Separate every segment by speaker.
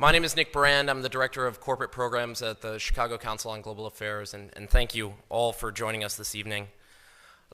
Speaker 1: My name is Nick Brand. I'm the Director of Corporate Programs at the Chicago Council on Global Affairs, and thank you all for joining us this evening.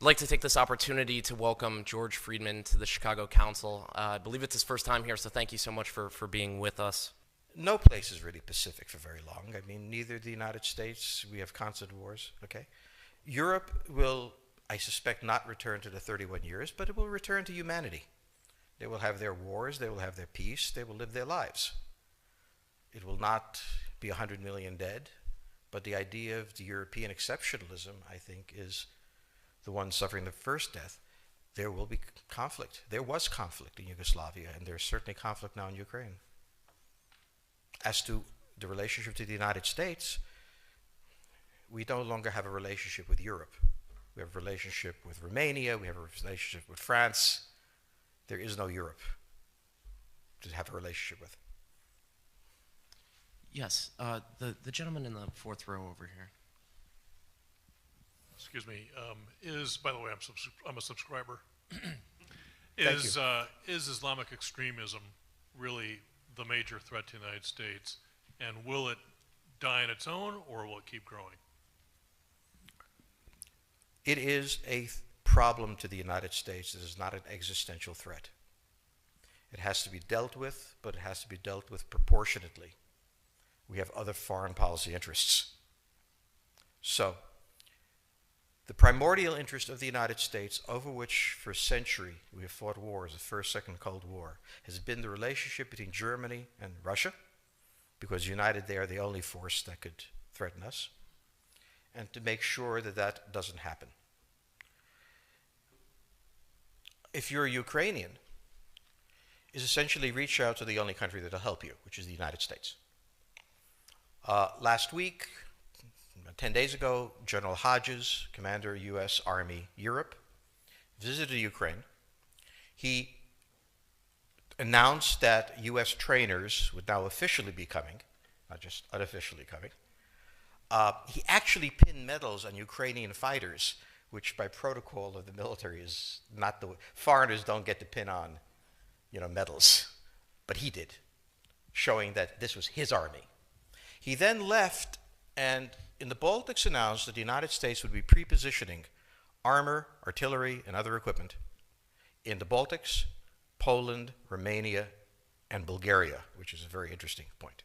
Speaker 1: I'd like to take this opportunity to welcome Dj.Fridman to the Chicago Council. I believe it's his first time here, so thank you so much for being with us.
Speaker 2: No place is really Pacific for very long. I mean, neither the United States, we have constant wars, okay? Europe will, I suspect, not return to the 31 years, but it will return to humanity. They will have their wars, they will have their peace, they will live their lives. It will not be 100 million dead, but the idea of the European exceptionalism, I think, is the one suffering the first death. There will be conflict. There was conflict in Yugoslavia, and there's certainly conflict now in Ukraine. As to the relationship to the United States, we no longer have a relationship with Europe. We have a relationship with Romania, we have a relationship with France. There is no Europe to have a relationship with.
Speaker 1: Yes, the gentleman in the fourth row over here.
Speaker 3: Excuse me. By the way, I'm a subscriber.
Speaker 2: Thank you.
Speaker 3: Is Islamic extremism really the major threat to the United States, and will it die on its own, or will it keep growing?
Speaker 2: It is a problem to the United States. It is not an existential threat. It has to be dealt with, but it has to be dealt with proportionately. We have other foreign policy interests. So, the primordial interest of the United States, over which for a century we have fought wars, the First, Second Cold War, has been the relationship between Germany and Russia, because united they are the only force that could threaten us, and to make sure that that doesn't happen. If you're a Ukrainian, is essentially reach out to the only country that will help you, which is the United States. Last week, 10 days ago, General Hodges, Commander U.S. Army Europe, visited Ukraine. He announced that U.S. trainers would now officially be coming, not just unofficially coming. He actually pinned medals on Ukrainian fighters, which by protocol of the military is not the way. Foreigners don't get to pin on, medals, but he did, showing that this was his army. He then left and in the Baltics announced that the United States would be pre-positioning armor, artillery, and other equipment in the Baltics, Poland, Romania, and Bulgaria, which is a very interesting point.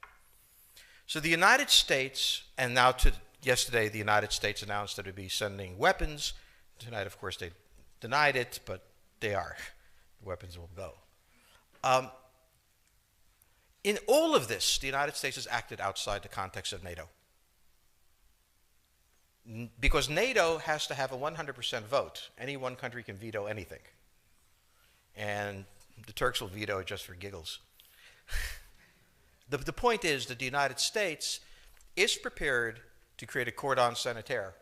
Speaker 2: So the United States, and now yesterday the United States announced that it would be sending weapons. Tonight, of course, they denied it, but they are. The weapons will go. In all of this, the United States has acted outside the context of NATO. Because NATO has to have a 100% vote. Any one country can veto anything. And the Turks will veto it just for giggles. The point is that the United States is prepared to create a cordon sanitaire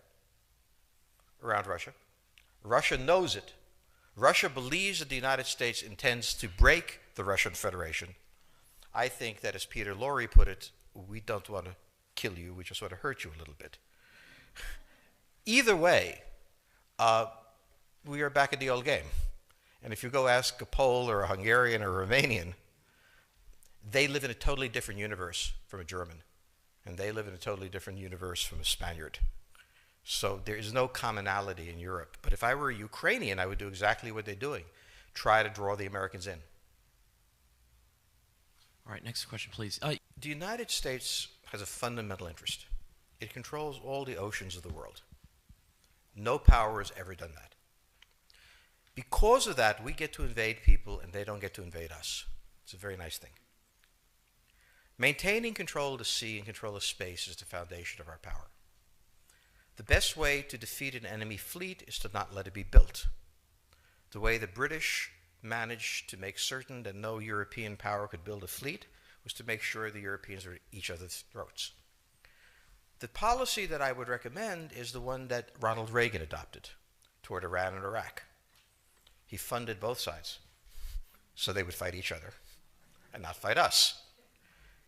Speaker 2: around Russia. Russia knows it. Russia believes that the United States intends to break the Russian Federation. I think that, as Peter Lorre put it, we don't want to kill you, we just want to hurt you a little bit. Either way, we are back at the old game. And if you go ask a Pole or a Hungarian or a Romanian, they live in a totally different universe from a German. And they live in a totally different universe from a Spaniard. So there is no commonality in Europe. But if I were a Ukrainian, I would do exactly what they're doing. Try to draw the Americans in.
Speaker 1: All right, next question, please.
Speaker 2: The United States has a fundamental interest. It controls all the oceans of the world. No power has ever done that. Because of that, we get to invade people and they don't get to invade us. It's a very nice thing. Maintaining control of the sea and control of space is the foundation of our power. The best way to defeat an enemy fleet is to not let it be built. The way the British managed to make certain that no European power could build a fleet was to make sure the Europeans were at each other's throats. The policy that I would recommend is the one that Ronald Reagan adopted toward Iran and Iraq. He funded both sides so they would fight each other and not fight us.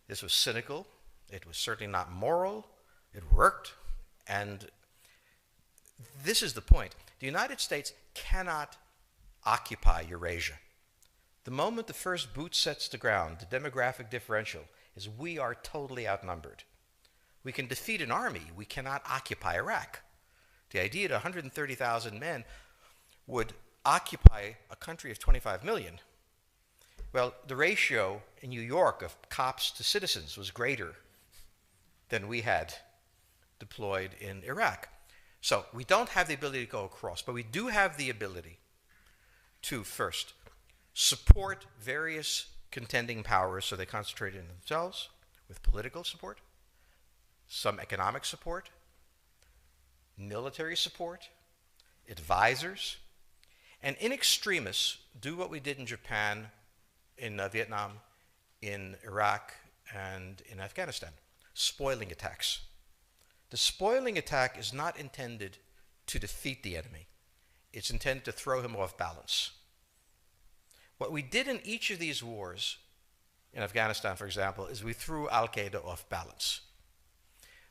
Speaker 2: This was cynical. It was certainly not moral. It worked. And this is the point. The United States cannot occupy Eurasia. The moment the first boot sets the ground, the demographic differential is we are totally outnumbered. We can defeat an army. We cannot occupy Iraq. The idea that 130,000 men would occupy a country of 25 million, well, the ratio in New York of cops to citizens was greater than we had deployed in Iraq. So we don't have the ability to go across, but we do have the ability to, first, support various contending powers so they concentrate in themselves with political support, some economic support, military support, advisors, and in extremis, do what we did in Japan, in Vietnam, in Iraq, and in Afghanistan, spoiling attacks. The spoiling attack is not intended to defeat the enemy. It's intended to throw him off balance. What we did in each of these wars, in Afghanistan, for example, is we threw Al-Qaeda off balance.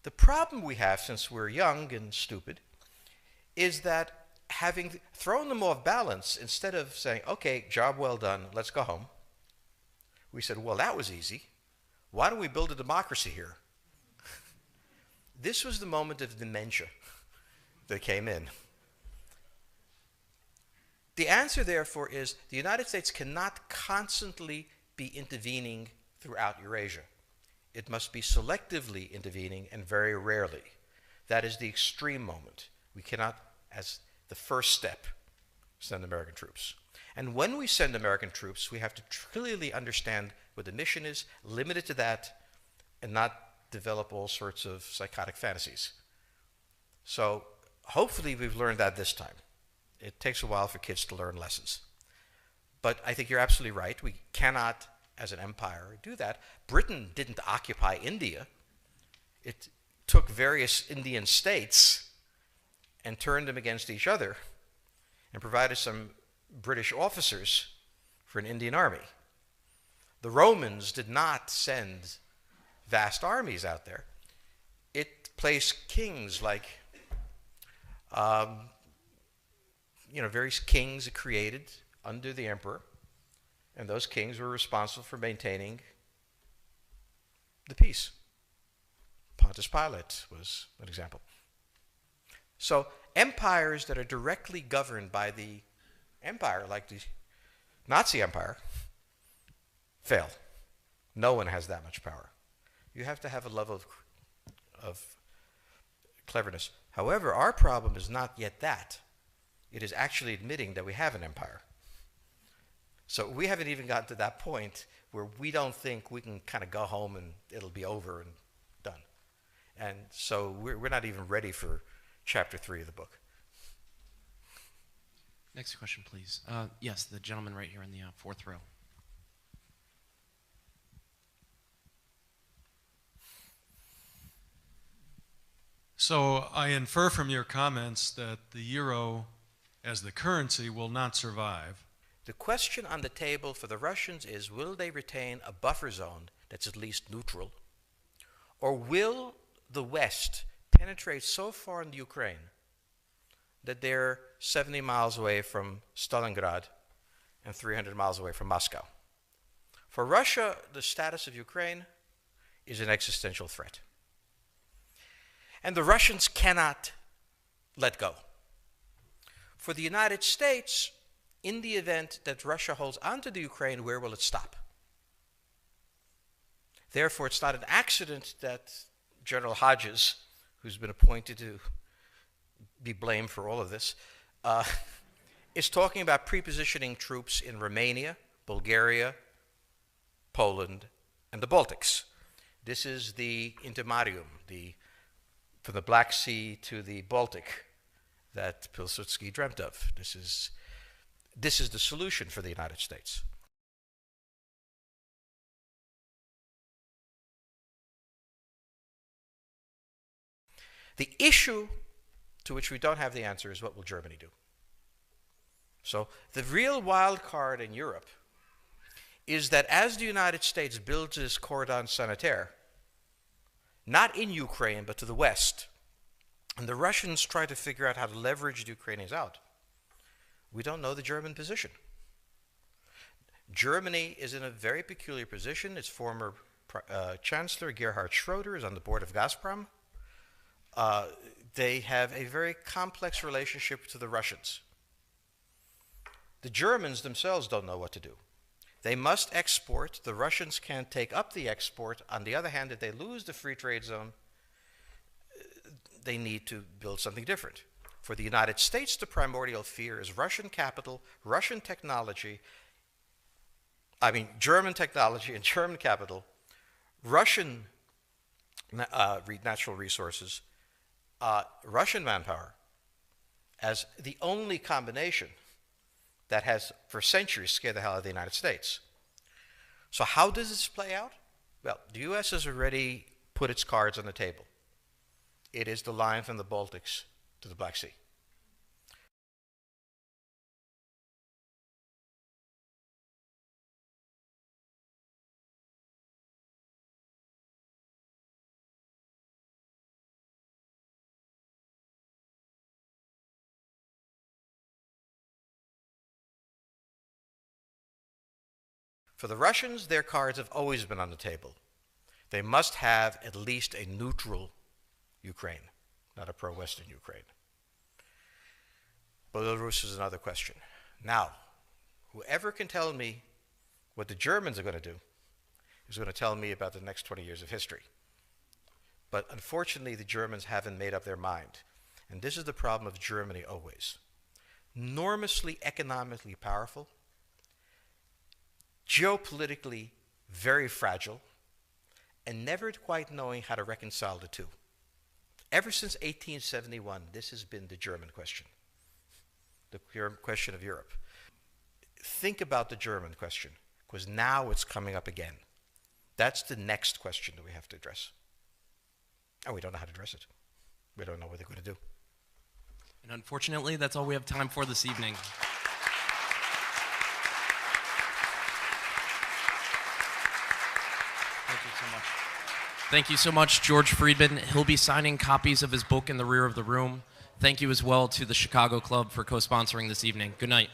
Speaker 2: The problem we have, since we're young and stupid, is that having thrown them off balance, instead of saying, okay, job well done, let's go home, we said, well, that was easy. Why don't we build a democracy here? This was the moment of dementia that came in. The answer, therefore, is the United States cannot constantly be intervening throughout Eurasia. It must be selectively intervening and very rarely. That is the extreme moment. We cannot, as the first step, send American troops. And when we send American troops, we have to clearly understand what the mission is, limit it to that, and not develop all sorts of psychotic fantasies. So hopefully we've learned that this time. It takes a while for kids to learn lessons. But I think you're absolutely right. We cannot, as an empire, do that. Britain didn't occupy India. It took various Indian states and turned them against each other and provided some British officers for an Indian army. The Romans did not send vast armies out there. It placed kings like, various kings it created under the emperor, and those kings were responsible for maintaining the peace. Pontius Pilate was an example. So empires that are directly governed by the empire, like the Nazi Empire, fail. No one has that much power. You have to have a level of cleverness. However, our problem is not yet that. It is actually admitting that we have an empire. So we haven't even gotten to that point where we don't think we can kind of go home and it'll be over and done. And so we're not even ready for chapter 3 of the book.
Speaker 1: Next question, please. Yes, the gentleman right here in the fourth row.
Speaker 4: So I infer from your comments that the euro as the currency will not survive.
Speaker 2: The question on the table for the Russians is, will they retain a buffer zone that's at least neutral? Or will the West penetrate so far into Ukraine that they're 70 miles away from Stalingrad and 300 miles away from Moscow? For Russia, the status of Ukraine is an existential threat. And the Russians cannot let go. For the United States, in the event that Russia holds onto the Ukraine, where will it stop? Therefore, it's not an accident that General Hodges, who's been appointed to be blamed for all of this, is talking about prepositioning troops in Romania, Bulgaria, Poland, and the Baltics. This is the intermarium, from the Black Sea to the Baltic, that Pilsudski dreamt of. This is the solution for the United States. The issue to which we don't have the answer is, what will Germany do? So the real wild card in Europe is that as the United States builds this cordon sanitaire, not in Ukraine, but to the west, and the Russians try to figure out how to leverage the Ukrainians out, we don't know the German position. Germany is in a very peculiar position. Its former Chancellor Gerhard Schroeder is on the board of Gazprom. They have a very complex relationship to the Russians. The Germans themselves don't know what to do. They must export. The Russians can't take up the export. On the other hand, if they lose the free trade zone, they need to build something different. For the United States, the primordial fear is Russian capital, Russian technology, German technology and German capital, Russian natural resources, Russian manpower, as the only combination that has, for centuries, scared the hell out of the United States. So how does this play out? Well, the U.S. has already put its cards on the table. It is the line from the Baltics to the Black Sea. For the Russians, their cards have always been on the table. They must have at least a neutral Ukraine, not a pro-Western Ukraine. Belarus is another question. Now, whoever can tell me what the Germans are going to do is going to tell me about the next 20 years of history. But unfortunately, the Germans haven't made up their mind. And this is the problem of Germany always. Enormously economically powerful, geopolitically very fragile, and never quite knowing how to reconcile the two. Ever since 1871, this has been the German question, the question of Europe. Think about the German question, because now it's coming up again. That's the next question that we have to address. And we don't know how to address it. We don't know what they're going to do.
Speaker 1: And unfortunately, that's all we have time for this evening. Thank you so much, Dj.Fridman. He'll be signing copies of his book in the rear of the room. Thank you as well to the Chicago Club for co-sponsoring this evening. Good night.